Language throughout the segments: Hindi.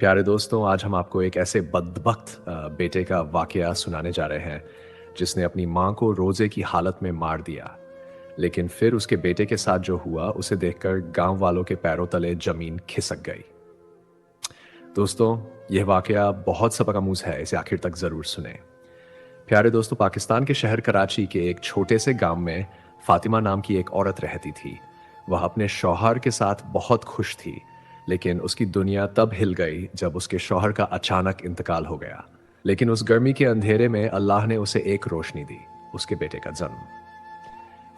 प्यारे दोस्तों, आज हम आपको एक ऐसे बदबख्त बेटे का वाकया सुनाने जा रहे हैं, जिसने अपनी माँ को रोज़े की हालत में मार दिया। लेकिन फिर उसके बेटे के साथ जो हुआ, उसे देखकर गाँव वालों के पैरों तले ज़मीन खिसक गई। दोस्तों, यह वाकया बहुत सबक आमूज़ है, इसे आखिर तक ज़रूर सुनें। प्यारे दोस्तों, पाकिस्तान के शहर कराची के एक छोटे से गाँव में फ़ातिमा नाम की एक औरत रहती थी। वह अपने शौहर के साथ बहुत खुश थी, लेकिन उसकी दुनिया तब हिल गई जब उसके शौहर का अचानक इंतकाल हो गया। लेकिन उस गर्मी के अंधेरे में अल्लाह ने उसे एक रोशनी दी, उसके बेटे का जन्म।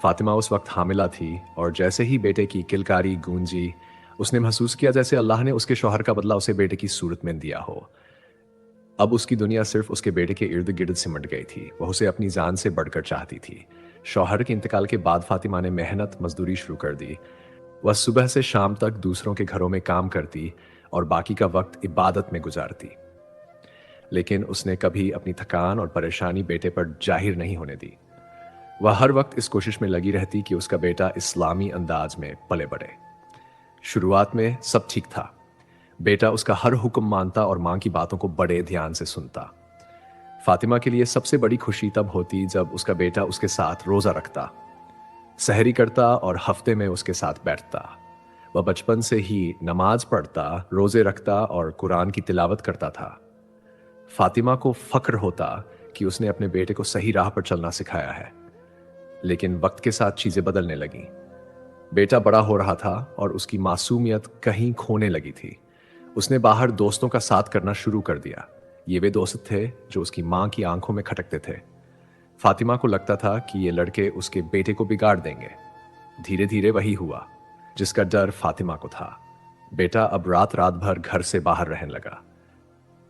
फातिमा उस वक्त हामिला थी और जैसे ही बेटे की किलकारी गूंजी, उसने महसूस किया जैसे अल्लाह ने उसके शौहर का बदला उसे बेटे की सूरत में दिया हो। अब उसकी दुनिया सिर्फ उसके बेटे के इर्द गिर्द सिमट गई थी। वह उसे अपनी जान से बढ़कर चाहती थी। शौहर के इंतकाल के बाद फातिमा ने मेहनत मजदूरी शुरू कर दी। वह सुबह से शाम तक दूसरों के घरों में काम करती और बाकी का वक्त इबादत में गुजारती। लेकिन उसने कभी अपनी थकान और परेशानी बेटे पर जाहिर नहीं होने दी। वह हर वक्त इस कोशिश में लगी रहती कि उसका बेटा इस्लामी अंदाज में पले बढ़े। शुरुआत में सब ठीक था। बेटा उसका हर हुक्म मानता और मां की बातों को बड़े ध्यान से सुनता। फातिमा के लिए सबसे बड़ी खुशी तब होती जब उसका बेटा उसके साथ रोजा रखता, सहरी करता और हफ्ते में उसके साथ बैठता। वह बचपन से ही नमाज पढ़ता, रोजे रखता और कुरान की तिलावत करता था। फातिमा को फक्र होता कि उसने अपने बेटे को सही राह पर चलना सिखाया है। लेकिन वक्त के साथ चीजें बदलने लगीं। बेटा बड़ा हो रहा था और उसकी मासूमियत कहीं खोने लगी थी। उसने बाहर दोस्तों का साथ करना शुरू कर दिया। ये वे दोस्त थे जो उसकी मां की आंखों में खटकते थे। फातिमा को लगता था कि ये लड़के उसके बेटे को बिगाड़ देंगे। धीरे धीरे वही हुआ जिसका डर फातिमा को था। बेटा अब रात रात भर घर से बाहर रहने लगा।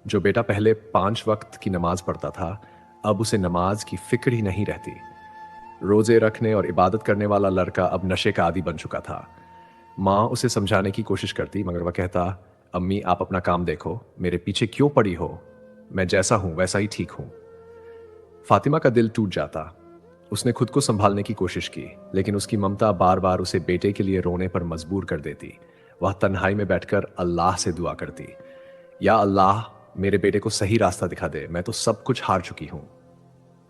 जो बेटा पहले 5 वक्त की नमाज पढ़ता था, अब उसे नमाज की फिक्र ही नहीं रहती। रोजे रखने और इबादत करने वाला लड़का अब नशे का आदी बन चुका था। माँ उसे समझाने की कोशिश करती, मगर वह कहता, अम्मी आप अपना काम देखो, मेरे पीछे क्यों पड़ी हो? मैं जैसा हूं वैसा ही ठीक हूं। फातिमा का दिल टूट जाता। उसने खुद को संभालने की कोशिश की, लेकिन उसकी ममता बार बार उसे बेटे के लिए रोने पर मजबूर कर देती। वह तन्हाई में बैठकर अल्लाह से दुआ करती, या अल्लाह मेरे बेटे को सही रास्ता दिखा दे, मैं तो सब कुछ हार चुकी हूं।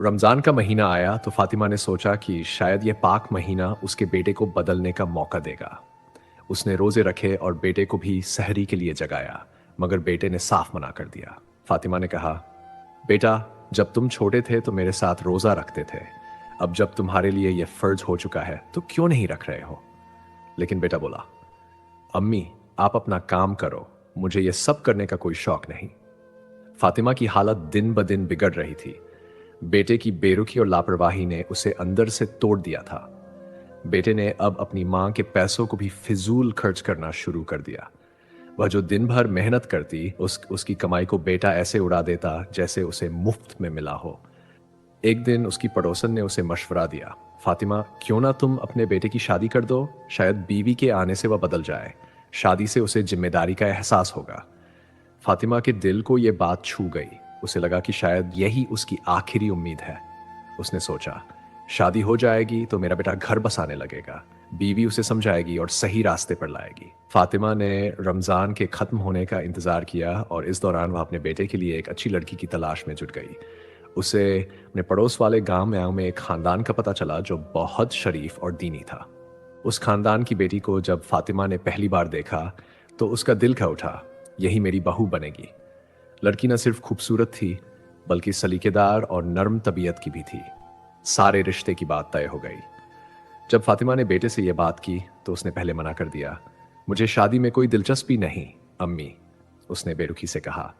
रमजान का महीना आया तो फातिमा ने सोचा कि शायद यह पाक महीना उसके बेटे को बदलने का मौका देगा। उसने रोजे रखे और बेटे को भी सहरी के लिए जगाया, मगर बेटे ने साफ मना कर दिया। फातिमा ने कहा, बेटा जब तुम छोटे थे तो मेरे साथ रोजा रखते थे, अब जब तुम्हारे लिए यह फर्ज हो चुका है तो क्यों नहीं रख रहे हो? लेकिन बेटा बोला, अम्मी आप अपना काम करो, मुझे यह सब करने का कोई शौक नहीं। फातिमा की हालत दिन ब दिन बिगड़ रही थी। बेटे की बेरुखी और लापरवाही ने उसे अंदर से तोड़ दिया था। बेटे ने अब अपनी मां के पैसों को भी फिजूल खर्च करना शुरू कर दिया। वह जो दिन भर मेहनत करती, उसकी कमाई को बेटा ऐसे उड़ा देता जैसे उसे मुफ्त में मिला हो। एक दिन उसकी पड़ोसन ने उसे मशवरा दिया, फातिमा क्यों ना तुम अपने बेटे की शादी कर दो, शायद बीवी के आने से वह बदल जाए, शादी से उसे जिम्मेदारी का एहसास होगा। फातिमा के दिल को यह बात छू गई। उसे लगा कि शायद यही उसकी आखिरी उम्मीद है। उसने सोचा, शादी हो जाएगी तो मेरा बेटा घर बसाने लगेगा, बीवी उसे समझाएगी और सही रास्ते पर लाएगी। फातिमा ने रमजान के खत्म होने का इंतजार किया और इस दौरान वह अपने बेटे के लिए एक अच्छी लड़की की तलाश में जुट गई। उसे अपने पड़ोस वाले गांव में एक खानदान का पता चला जो बहुत शरीफ और दीनी था। उस खानदान की बेटी को जब फातिमा ने पहली बार देखा तो उसका दिल कह उठा, यही मेरी बहू बनेगी। लड़की न सिर्फ खूबसूरत थी, बल्कि सलीकेदार और नर्म तबीयत की भी थी। सारे रिश्ते की बात तय हो गई। जब फातिमा ने बेटे से यह बात की तो उसने पहले मना कर दिया। मुझे शादी में कोई दिलचस्पी नहीं अम्मी, उसने बेरुखी से कहा।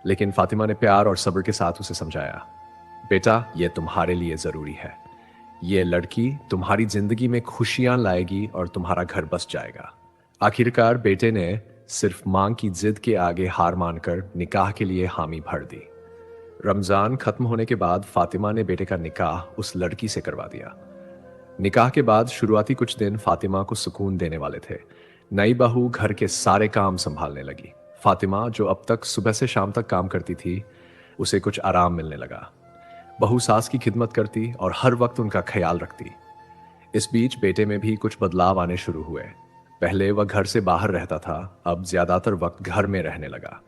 लेकिन फातिमा ने प्यार और सब्र के साथ उसे समझाया, बेटा यह तुम्हारे लिए जरूरी है। यह लड़की तुम्हारी जिंदगी में खुशियां लाएगी और तुम्हारा घर बस जाएगा। आखिरकार बेटे ने सिर्फ मां की जिद के आगे हार मानकर निकाह के लिए हामी भर दी। रमजान खत्म होने के बाद फातिमा ने बेटे का निकाह उस लड़की से करवा दिया। निकाह के बाद शुरुआती कुछ दिन फातिमा को सुकून देने वाले थे। नई बहू घर के सारे काम संभालने लगी। फातिमा जो अब तक सुबह से शाम तक काम करती थी, उसे कुछ आराम मिलने लगा। बहू सास की खिदमत करती और हर वक्त उनका ख्याल रखती। इस बीच बेटे में भी कुछ बदलाव आने शुरू हुए। पहले वह घर से बाहर रहता था, अब ज्यादातर वक्त घर में रहने लगा।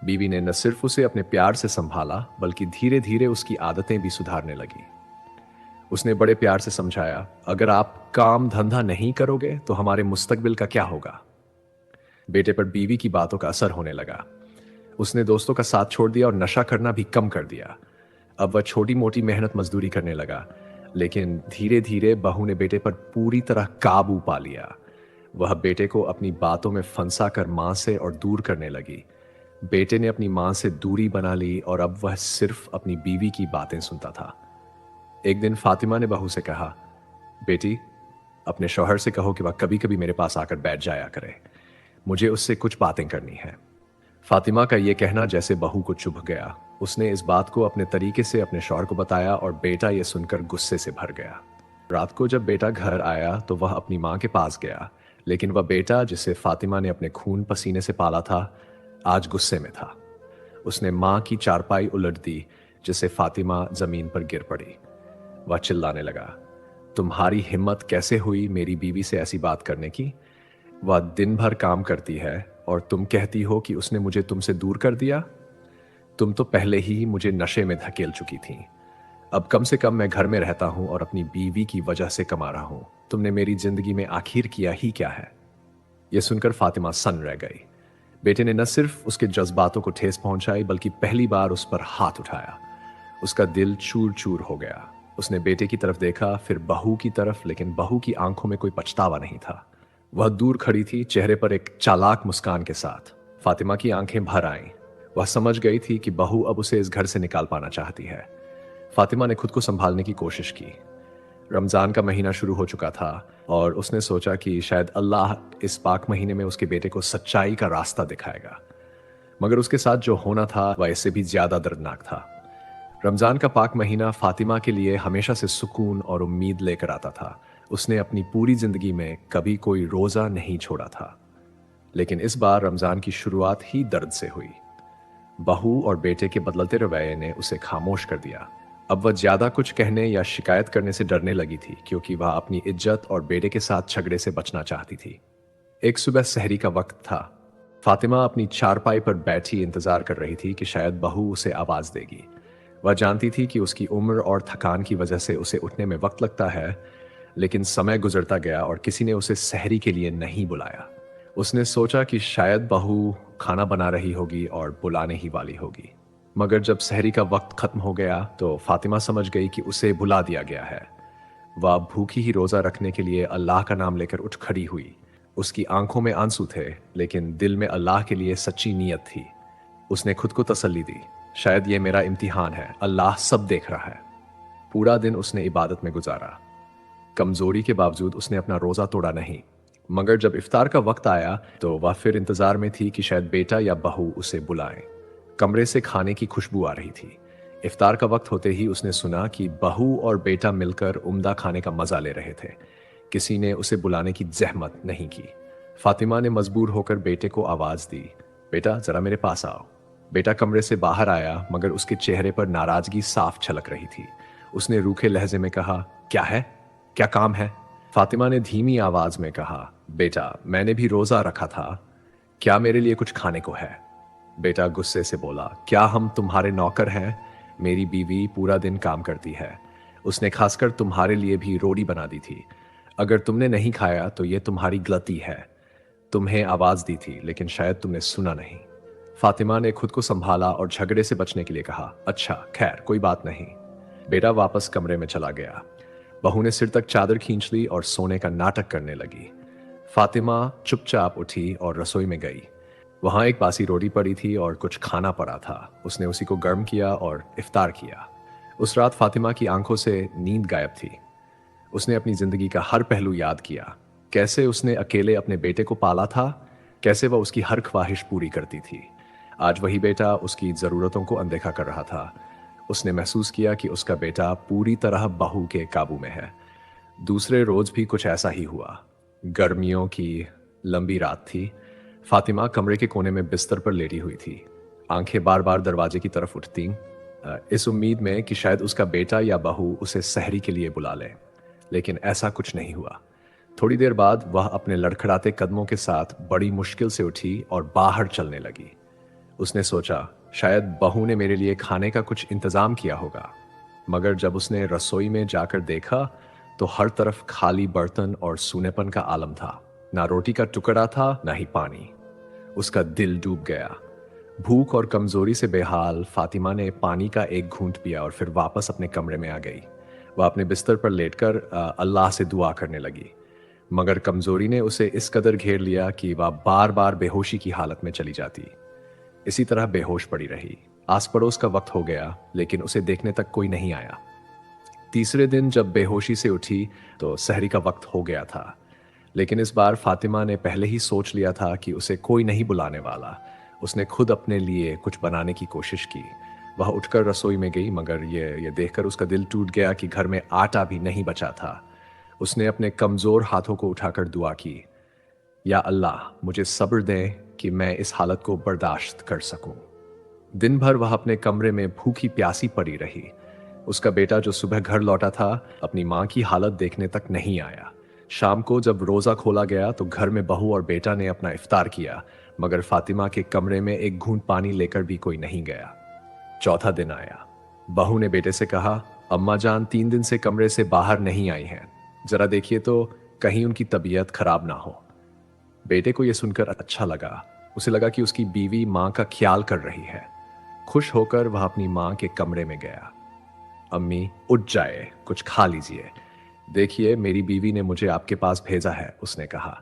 बीवी ने न सिर्फ उसे अपने प्यार से संभाला, बल्कि धीरे धीरे उसकी आदतें भी सुधारने लगी। उसने बड़े प्यार से समझाया, अगर आप काम धंधा नहीं करोगे तो हमारे मुस्तकबिल का क्या होगा। बेटे पर बीवी की बातों का असर होने लगा। उसने दोस्तों का साथ छोड़ दिया और नशा करना भी कम कर दिया। अब वह छोटी मोटी मेहनत मजदूरी करने लगा, लेकिन धीरे धीरे बहू ने बेटे पर पूरी तरह काबू पा लिया। वह बेटे को अपनी बातों में फंसा कर मां से और दूर करने लगी। बेटे ने अपनी मां से दूरी बना ली और अब वह सिर्फ अपनी बीवी की बातें सुनता था। एक दिन फातिमा ने बहू से कहा, बेटी, अपने शौहर से कहो कि वह कभी कभी मेरे पास आकर बैठ जाया करे, मुझे उससे कुछ बातें करनी है। फातिमा का यह कहना जैसे बहू को चुभ गया। उसने इस बात को अपने तरीके से अपने शौहर को बताया और बेटा यह सुनकर गुस्से से भर गया। रात को जब बेटा घर आया तो वह अपनी मां के पास गया, लेकिन वह बेटा जिसे फातिमा ने अपने खून पसीने से पाला था, आज गुस्से में था। उसने मां की चारपाई उलट दी, जिससे फातिमा जमीन पर गिर पड़ी। वह चिल्लाने लगा, तुम्हारी हिम्मत कैसे हुई मेरी बीवी से ऐसी बात करने की? वह दिन भर काम करती है और तुम कहती हो कि उसने मुझे तुमसे दूर कर दिया। तुम तो पहले ही मुझे नशे में धकेल चुकी थी। अब कम से कम मैं घर में रहता हूं और अपनी बीवी की वजह से कमा रहा हूं। तुमने मेरी जिंदगी में आखिर किया ही क्या है? यह सुनकर फातिमा सन्न रह गई। बेटे ने न सिर्फ उसके जज्बातों को ठेस पहुंचाई, बल्कि पहली बार उस पर हाथ उठाया। उसका दिल चूर चूर हो गया। उसने बेटे की तरफ देखा, फिर बहू की तरफ, लेकिन बहू की आंखों में कोई पछतावा नहीं था। वह दूर खड़ी थी, चेहरे पर एक चालाक मुस्कान के साथ। फातिमा की आंखें भर आईं। वह समझ गई थी कि बहू अब उसे इस घर से निकाल पाना चाहती है। फातिमा ने खुद को संभालने की कोशिश की। रमजान का महीना शुरू हो चुका था और उसने सोचा कि शायद अल्लाह इस पाक महीने में उसके बेटे को सच्चाई का रास्ता दिखाएगा। मगर उसके साथ जो होना था वह इससे भी ज्यादा दर्दनाक था। रमजान का पाक महीना फातिमा के लिए हमेशा से सुकून और उम्मीद लेकर आता था। उसने अपनी पूरी जिंदगी में कभी कोई रोजा नहीं छोड़ा था, लेकिन इस बार रमजान की शुरुआत ही दर्द से हुई। बहू और बेटे के बदलते रवैये ने उसे खामोश कर दिया। अब वह ज्यादा कुछ कहने या शिकायत करने से डरने लगी थी, क्योंकि वह अपनी इज्जत और बेटे के साथ झगड़े से बचना चाहती थी। एक सुबह सहरी का वक्त था। फातिमा अपनी चारपाई पर बैठी इंतजार कर रही थी कि शायद बहू उसे आवाज देगी। वह जानती थी कि उसकी उम्र और थकान की वजह से उसे उठने में वक्त लगता है, लेकिन समय गुजरता गया और किसी ने उसे सहरी के लिए नहीं बुलाया। उसने सोचा कि शायद बहू खाना बना रही होगी और बुलाने ही वाली होगी। मगर जब सहरी का वक्त खत्म हो गया तो फातिमा समझ गई कि उसे बुला दिया गया है। वह भूखी ही रोजा रखने के लिए अल्लाह का नाम लेकर उठ खड़ी हुई। उसकी आंखों में आंसू थे, लेकिन दिल में अल्लाह के लिए सच्ची नीयत थी। उसने खुद को तसल्ली दी, शायद ये मेरा इम्तिहान है, अल्लाह सब देख रहा है। पूरा दिन उसने इबादत में गुजारा। कमजोरी के बावजूद उसने अपना रोजा तोड़ा नहीं। मगर जब इफ्तार का वक्त आया तो वह फिर इंतजार में थी कि शायद बेटा या बहू उसे बुलाएं। कमरे से खाने की खुशबू आ रही थी। इफ्तार का वक्त होते ही उसने सुना कि बहू और बेटा मिलकर उम्दा खाने का मजा ले रहे थे। किसी ने उसे बुलाने की जहमत नहीं की। फातिमा ने मजबूर होकर बेटे को आवाज दी, बेटा जरा मेरे पास आओ। बेटा कमरे से बाहर आया, मगर उसके चेहरे पर नाराजगी साफ झलक रही थी। उसने रूखे लहजे में कहा, क्या है, क्या काम है? फातिमा ने धीमी आवाज में कहा, बेटा मैंने भी रोजा रखा था, क्या मेरे लिए कुछ खाने को है? बेटा गुस्से से बोला, क्या हम तुम्हारे नौकर हैं? मेरी बीवी पूरा दिन काम करती है। उसने खासकर तुम्हारे लिए भी रोटी बना दी थी। अगर तुमने नहीं खाया तो यह तुम्हारी गलती है। तुम्हें आवाज दी थी, लेकिन शायद तुमने सुना नहीं। फातिमा ने खुद को संभाला और झगड़े से बचने के लिए कहा, अच्छा खैर कोई बात नहीं। बेटा वापस कमरे में चला गया। बहू ने सिर तक चादर खींच ली और सोने का नाटक करने लगी। फातिमा चुपचाप उठी और रसोई में गई। वहां एक बासी रोटी पड़ी थी और कुछ खाना पड़ा था। उसने उसी को गर्म किया और इफ्तार किया। उस रात फातिमा की आंखों से नींद गायब थी। उसने अपनी जिंदगी का हर पहलू याद किया। कैसे उसने अकेले अपने बेटे को पाला था, कैसे वह उसकी हर ख्वाहिश पूरी करती थी। आज वही बेटा उसकी जरूरतों को अनदेखा कर रहा था। उसने महसूस किया कि उसका बेटा पूरी तरह बहू के काबू में है। दूसरे रोज भी कुछ ऐसा ही हुआ। गर्मियों की लंबी रात थी। फातिमा कमरे के कोने में बिस्तर पर लेटी हुई थी। आंखें बार बार दरवाजे की तरफ उठतीं, इस उम्मीद में कि शायद उसका बेटा या बहू उसे सहरी के लिए बुला ले, लेकिन ऐसा कुछ नहीं हुआ। थोड़ी देर बाद वह अपने लड़खड़ाते कदमों के साथ बड़ी मुश्किल से उठी और बाहर चलने लगी। उसने सोचा, शायद बहू ने मेरे लिए खाने का कुछ इंतजाम किया होगा। मगर जब उसने रसोई में जाकर देखा तो हर तरफ खाली बर्तन और सूनेपन का आलम था। ना रोटी का टुकड़ा था, ना ही पानी। उसका दिल डूब गया। भूख और कमजोरी से बेहाल फातिमा ने पानी का एक घूंट पिया और फिर वापस अपने कमरे में आ गई। वह अपने बिस्तर पर लेटकर अल्लाह से दुआ करने लगी। मगर कमजोरी ने उसे इस कदर घेर लिया कि वह बार बार बेहोशी की हालत में चली जाती। इसी तरह बेहोश पड़ी रही। आस पड़ोस का वक्त हो गया, लेकिन उसे देखने तक कोई नहीं आया। तीसरे दिन जब बेहोशी से उठी तो सहरी का वक्त हो गया था। लेकिन इस बार फातिमा ने पहले ही सोच लिया था कि उसे कोई नहीं बुलाने वाला। उसने खुद अपने लिए कुछ बनाने की कोशिश की। वह उठकर रसोई में गई, मगर ये देखकर उसका दिल टूट गया कि घर में आटा भी नहीं बचा था। उसने अपने कमजोर हाथों को उठाकर दुआ की, या अल्लाह, मुझे सब्र दे कि मैं इस हालत को बर्दाश्त कर सकूं। दिन भर वह अपने कमरे में भूखी प्यासी पड़ी रही। उसका बेटा जो सुबह घर लौटा था, अपनी मां की हालत देखने तक नहीं आया। शाम को जब रोजा खोला गया तो घर में बहू और बेटा ने अपना इफ्तार किया, मगर फातिमा के कमरे में एक घूंट पानी लेकर भी कोई नहीं गया। चौथा दिन आया। बहू ने बेटे से कहा, अम्मा जान 3 दिन से कमरे से बाहर नहीं आई हैं, जरा देखिए तो कहीं उनकी तबीयत खराब ना हो। बेटे को यह सुनकर अच्छा लगा। उसे लगा कि उसकी बीवी मां का ख्याल कर रही है। खुश होकर वह अपनी मां के कमरे में गया। अम्मी, उठ जाए, कुछ खा लीजिए। देखिए, मेरी बीवी ने मुझे आपके पास भेजा है, उसने कहा।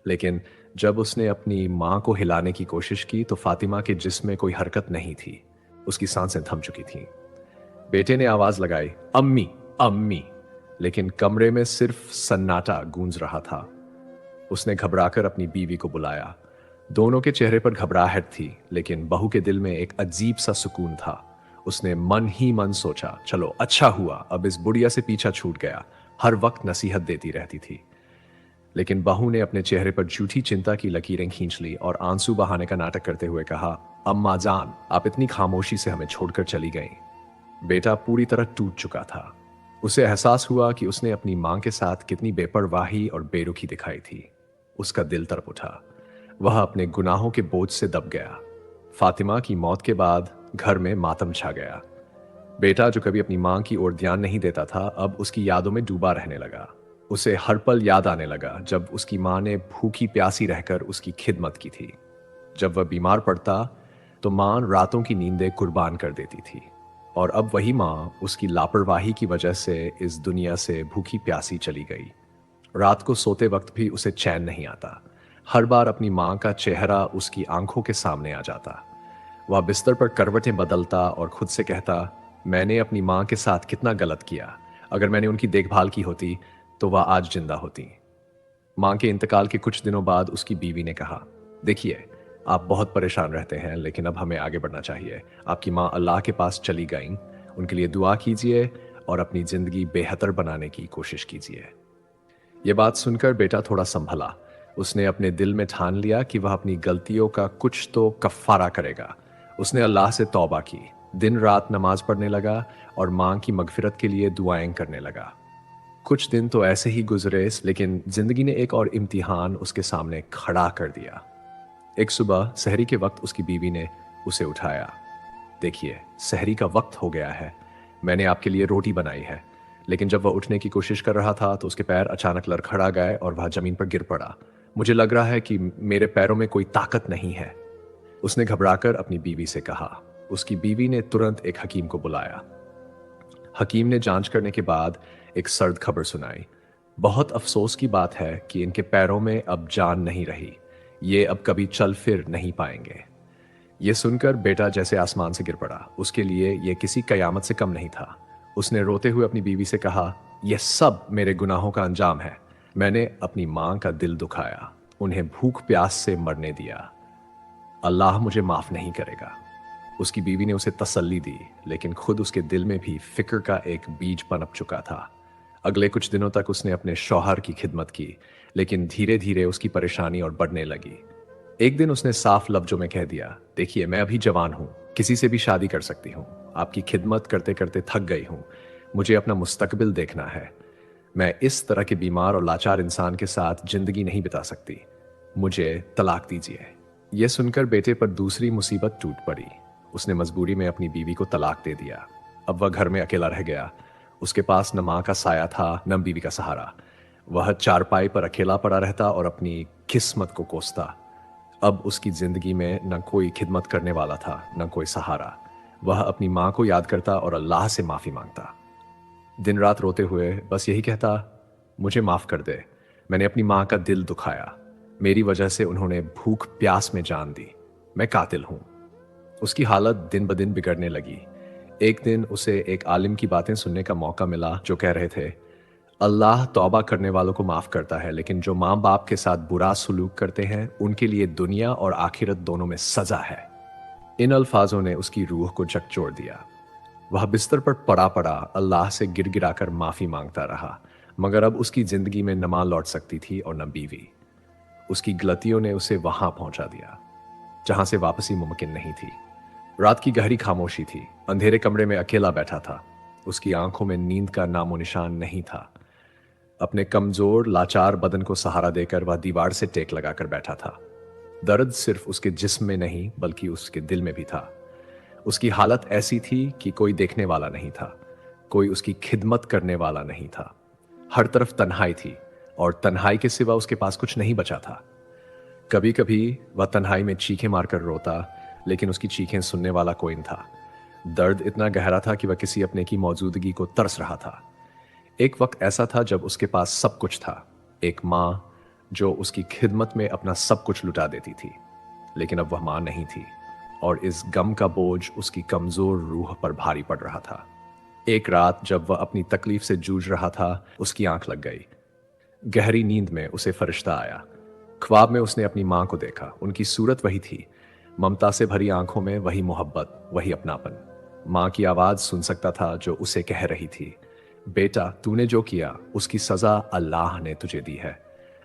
लेकिन जब उसने अपनी मां को हिलाने की कोशिश की तो फातिमा के जिस्म में कोई हरकत नहीं थी। उसकी सांसें थम चुकी थीं। बेटे ने आवाज लगाई, अम्मी, अम्मी, लेकिन कमरे में सिर्फ सन्नाटा गूंज रहा था। उसने घबराकर अपनी बीवी को बुलाया। दोनों के चेहरे पर घबराहट थी, लेकिन बहू के दिल में एक अजीब सा सुकून था। उसने मन ही मन सोचा, चलो अच्छा हुआ, अब इस बुढ़िया से पीछा छूट गया, हर वक्त नसीहत देती रहती थी। लेकिन बहू ने अपने चेहरे पर झूठी चिंता की लकीरें खींच ली और आंसू बहाने का नाटक करते हुए कहा, अम्मा जान, आप इतनी खामोशी से हमें छोड़कर चली गईं। बेटा पूरी तरह टूट चुका था। उसे एहसास हुआ कि उसने अपनी मां के साथ कितनी बेपरवाही और बेरुखी दिखाई थी। उसका दिल तड़प उठा। वह अपने गुनाहों के बोझ से दब गया। फातिमा की मौत के बाद घर में मातम छा गया। बेटा जो कभी अपनी मां की ओर ध्यान नहीं देता था, अब उसकी यादों में डूबा रहने लगा। उसे हर पल याद आने लगा जब उसकी मां ने भूखी प्यासी रहकर उसकी खिदमत की थी। जब वह बीमार पड़ता तो मां रातों की नींदें कुर्बान कर देती थी, और अब वही मां उसकी लापरवाही की वजह से इस दुनिया से भूखी प्यासी चली गई। रात को सोते वक्त भी उसे चैन नहीं आता। हर बार अपनी मां का चेहरा उसकी आंखों के सामने आ जाता। वह बिस्तर पर करवटें बदलता और खुद से कहता, मैंने अपनी मां के साथ कितना गलत किया। अगर मैंने उनकी देखभाल की होती तो वह आज जिंदा होती। मां के इंतकाल के कुछ दिनों बाद उसकी बीवी ने कहा, देखिए, आप बहुत परेशान रहते हैं, लेकिन अब हमें आगे बढ़ना चाहिए। आपकी मां अल्लाह के पास चली गईं, उनके लिए दुआ कीजिए और अपनी जिंदगी बेहतर बनाने की कोशिश कीजिए। यह बात सुनकर बेटा थोड़ा संभला। उसने अपने दिल में ठान लिया कि वह अपनी गलतियों का कुछ तो कफ्फारा करेगा। उसने अल्लाह से तौबा की, दिन रात नमाज पढ़ने लगा और मां की मगफिरत के लिए दुआएं करने लगा। कुछ दिन तो ऐसे ही गुजरे, लेकिन जिंदगी ने एक और इम्तिहान उसके सामने खड़ा कर दिया। एक सुबह सहरी के वक्त उसकी बीवी ने उसे उठाया। देखिए, सहरी का वक्त हो गया है, मैंने आपके लिए रोटी बनाई है। लेकिन जब वह उठने की कोशिश कर रहा था तो उसके पैर अचानक लड़खड़ा गए और वह जमीन पर गिर पड़ा। मुझे लग रहा है कि मेरे पैरों में कोई ताकत नहीं है, उसने घबराकर अपनी बीवी से कहा। उसकी बीवी ने तुरंत एक हकीम को बुलाया। हकीम ने जांच करने के बाद एक सर्द खबर सुनाई। बहुत अफसोस की बात है कि इनके पैरों में अब जान नहीं रही, ये अब कभी चल फिर नहीं पाएंगे। यह सुनकर बेटा जैसे आसमान से गिर पड़ा। उसके लिए यह किसी कयामत से कम नहीं था। उसने रोते हुए अपनी बीवी से कहा, यह सब मेरे गुनाहों का अंजाम है। मैंने अपनी मां का दिल दुखाया, उन्हें भूख प्यास से मरने दिया। अल्लाह मुझे माफ नहीं करेगा। उसकी बीवी ने उसे तसल्ली दी, लेकिन खुद उसके दिल में भी फिक्र का एक बीज पनप चुका था। अगले कुछ दिनों तक उसने अपने शौहर की खिदमत की, लेकिन धीरे धीरे उसकी परेशानी और बढ़ने लगी। एक दिन उसने साफ लफ्जों में कह दिया, देखिए, मैं अभी जवान हूं, किसी से भी शादी कर सकती हूं। आपकी खिदमत करते करते थक गई हूं, मुझे अपना मुस्तकबिल देखना है। मैं इस तरह के बीमार और लाचार इंसान के साथ जिंदगी नहीं बिता सकती। मुझे तलाक दीजिए। यह सुनकर बेटे पर दूसरी मुसीबत टूट पड़ी। उसने मजबूरी में अपनी बीवी को तलाक दे दिया। अब वह घर में अकेला रह गया। उसके पास न माँ का साया था न बीवी का सहारा। वह चारपाई पर अकेला पड़ा रहता और अपनी किस्मत को कोसता। अब उसकी जिंदगी में न कोई खिदमत करने वाला था न कोई सहारा। वह अपनी माँ को याद करता और अल्लाह से माफी मांगता। दिन रात रोते हुए बस यही कहता, मुझे माफ कर दे। मैंने अपनी माँ का दिल दुखाया। मेरी वजह से उन्होंने भूख प्यास में जान दी। मैं कातिल हूं। उसकी हालत दिन ब दिन बिगड़ने लगी। एक दिन उसे एक आलिम की बातें सुनने का मौका मिला जो कह रहे थे, अल्लाह तौबा करने वालों को माफ करता है, लेकिन जो माँ बाप के साथ बुरा सलूक करते हैं उनके लिए दुनिया और आखिरत दोनों में सजा है। इन अल्फाजों ने उसकी रूह को झकझोर दिया। वह बिस्तर पर पड़ा पड़ा अल्लाह से गिड़गिड़ाकर माफी मांगता रहा, मगर अब उसकी जिंदगी में न मां लौट सकती थी और न बीवी। उसकी गलतियों ने उसे वहां पहुंचा दिया जहां से वापसी मुमकिन नहीं थी। रात की गहरी खामोशी थी। अंधेरे कमरे में अकेला बैठा था। उसकी आंखों में नींद का नामो निशान नहीं था। अपने कमजोर लाचार बदन को सहारा देकर वह दीवार से टेक लगाकर बैठा था। दर्द सिर्फ उसके जिस्म में नहीं बल्कि उसके दिल में भी था। उसकी हालत ऐसी थी कि कोई देखने वाला नहीं था, कोई उसकी खिदमत करने वाला नहीं था। हर तरफ तन्हाई थी और तन्हाई के सिवा उसके पास कुछ नहीं बचा था। कभी कभी वह तन्हाई में चीखें मारकर रोता, लेकिन उसकी चीखें सुनने वाला कोई न था। दर्द इतना गहरा था कि वह किसी अपने की मौजूदगी को तरस रहा था। एक वक्त ऐसा था जब उसके पास सब कुछ था। एक माँ जो उसकी खिदमत में अपना सब कुछ लुटा देती थी, लेकिन अब वह माँ नहीं थी और इस गम का बोझ उसकी कमजोर रूह पर भारी पड़ रहा था। एक रात जब वह अपनी तकलीफ से जूझ रहा था, उसकी आंख लग गई। गहरी नींद में उसे फरिश्ता आया। ख्वाब में उसने अपनी माँ को देखा। उनकी सूरत वही थी, ममता से भरी आंखों में वही मोहब्बत, वही अपनापन। माँ की आवाज सुन सकता था जो उसे कह रही थी, बेटा तूने जो किया उसकी सजा अल्लाह ने तुझे दी है,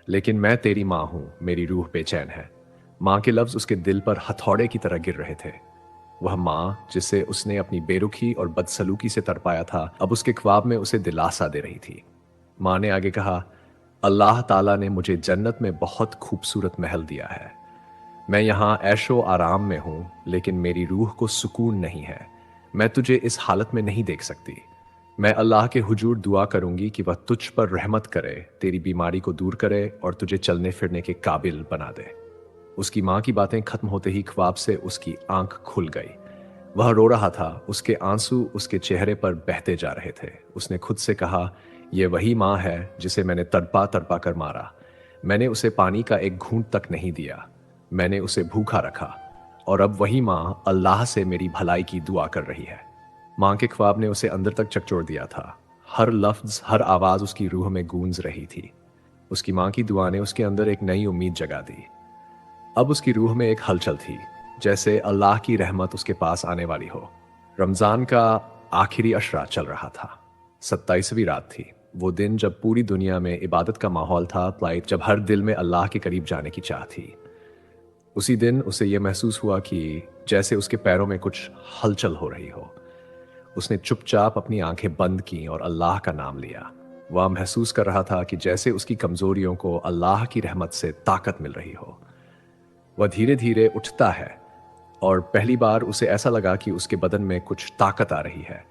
लेकिन मैं तेरी माँ हूं, मेरी रूह बेचैन है। माँ के लफ्ज उसके दिल पर हथौड़े की तरह गिर रहे थे। वह माँ जिसे उसने अपनी बेरुखी और बदसलूकी से तरपाया था, अब उसके ख्वाब में उसे दिलासा दे रही थी। माँ ने आगे कहा, अल्लाह ताला ने मुझे जन्नत में बहुत खूबसूरत महल दिया है। मैं यहाँ ऐशो आराम में हूं, लेकिन मेरी रूह को सुकून नहीं है। मैं तुझे इस हालत में नहीं देख सकती। मैं अल्लाह के हुजूर दुआ करूंगी कि वह तुझ पर रहमत करे, तेरी बीमारी को दूर करे और तुझे चलने फिरने के काबिल बना दे। उसकी माँ की बातें खत्म होते ही ख्वाब से उसकी आंख खुल गई। वह रो रहा था। उसके आंसू उसके चेहरे पर बहते जा रहे थे। उसने खुद से कहा, यह वही माँ है जिसे मैंने तड़पा तड़पा कर मारा। मैंने उसे पानी का एक घूंट तक नहीं दिया। मैंने उसे भूखा रखा और अब वही माँ अल्लाह से मेरी भलाई की दुआ कर रही है। माँ के ख्वाब ने उसे अंदर तक झकझोर दिया था। हर लफ्ज, हर आवाज उसकी रूह में गूंज रही थी। उसकी माँ की दुआ ने उसके अंदर एक नई उम्मीद जगा दी। अब उसकी रूह में एक हलचल थी, जैसे अल्लाह की रहमत उसके पास आने वाली हो। रमजान का आखिरी अशरा चल रहा था। 27वीं रात थी। वो दिन जब पूरी दुनिया में इबादत का माहौल था, जब हर दिल में अल्लाह के करीब जाने की चाह थी। उसी दिन उसे यह महसूस हुआ कि जैसे उसके पैरों में कुछ हलचल हो रही हो। उसने चुपचाप अपनी आंखें बंद की और अल्लाह का नाम लिया। वह महसूस कर रहा था कि जैसे उसकी कमजोरियों को अल्लाह की रहमत से ताकत मिल रही हो। वह धीरे धीरे उठता है और पहली बार उसे ऐसा लगा कि उसके बदन में कुछ ताकत आ रही है।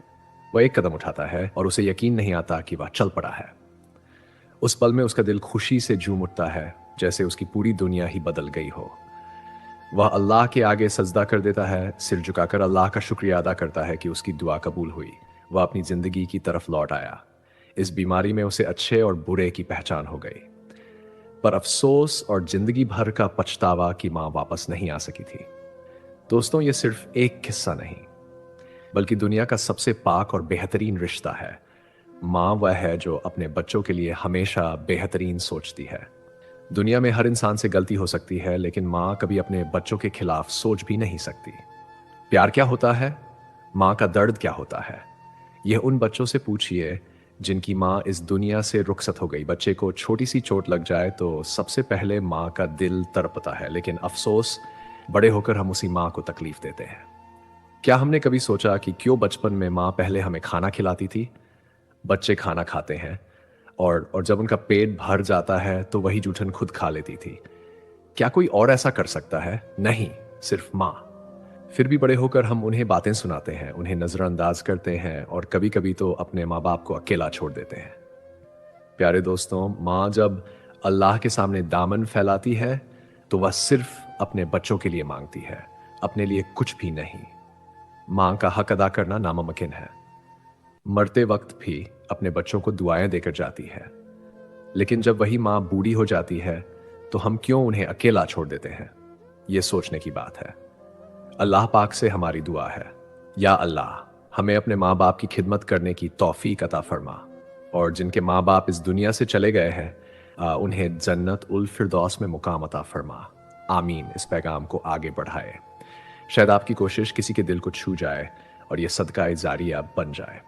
वह एक कदम उठाता है और उसे यकीन नहीं आता कि वह चल पड़ा है। उस पल में उसका दिल खुशी से झूम उठता है, जैसे उसकी पूरी दुनिया ही बदल गई हो। वह अल्लाह के आगे सजदा कर देता है, सिर झुकाकर अल्लाह का शुक्रिया अदा करता है कि उसकी दुआ कबूल हुई। वह अपनी जिंदगी की तरफ लौट आया। इस बीमारी में उसे अच्छे और बुरे की पहचान हो गई। पर अफसोस और जिंदगी भर का पछतावा कि मां वापस नहीं आ सकी थी। दोस्तों, यह सिर्फ एक किस्सा नहीं, बल्कि दुनिया का सबसे पाक और बेहतरीन रिश्ता है। मां वह है जो अपने बच्चों के लिए हमेशा बेहतरीन सोचती है। दुनिया में हर इंसान से गलती हो सकती है, लेकिन माँ कभी अपने बच्चों के खिलाफ सोच भी नहीं सकती। प्यार क्या होता है? माँ का दर्द क्या होता है? यह उन बच्चों से पूछिए जिनकी माँ इस दुनिया से रुखसत हो गई। बच्चे को छोटी सी चोट लग जाए तो सबसे पहले माँ का दिल तड़पता है, लेकिन अफसोस बड़े होकर हम उसी माँ को तकलीफ देते हैं। क्या हमने कभी सोचा कि क्यों बचपन में माँ पहले हमें खाना खिलाती थी? बच्चे खाना खाते हैं, और जब उनका पेट भर जाता है तो वही जूठन खुद खा लेती थी। क्या कोई और ऐसा कर सकता है? नहीं, सिर्फ माँ। फिर भी बड़े होकर हम उन्हें बातें सुनाते हैं, उन्हें नज़रअंदाज करते हैं और कभी-कभी तो अपने माँ-बाप को अकेला छोड़ देते हैं। प्यारे दोस्तों, माँ जब अल्लाह के सामने दामन फैलाती है, तो वह सिर्फ अपने बच्चों के लिए मांगती है, अपने लिए कुछ भी नहीं। माँ का हक अदा करना नामुमकिन है। मरते वक्त भी अपने बच्चों को दुआएं देकर जाती है, लेकिन जब वही माँ बूढ़ी हो जाती है, तो हम क्यों उन्हें अकेला छोड़ देते हैं? ये सोचने की बात है। अल्लाह पाक से हमारी दुआ है, या अल्लाह, हमें अपने माँ बाप की खिदमत करने की तौफीक अता फरमा, और जिनके माँ बाप इस दुनिया से चले गए हैं, उन्हें जन्नत उल फिरदौस में मुकाम अता फरमा। आमीन। इस पैगाम को आगे बढ़ाए। शायद आपकी कोशिश किसी के दिल को छू जाए और यह सदका जारिया बन जाए।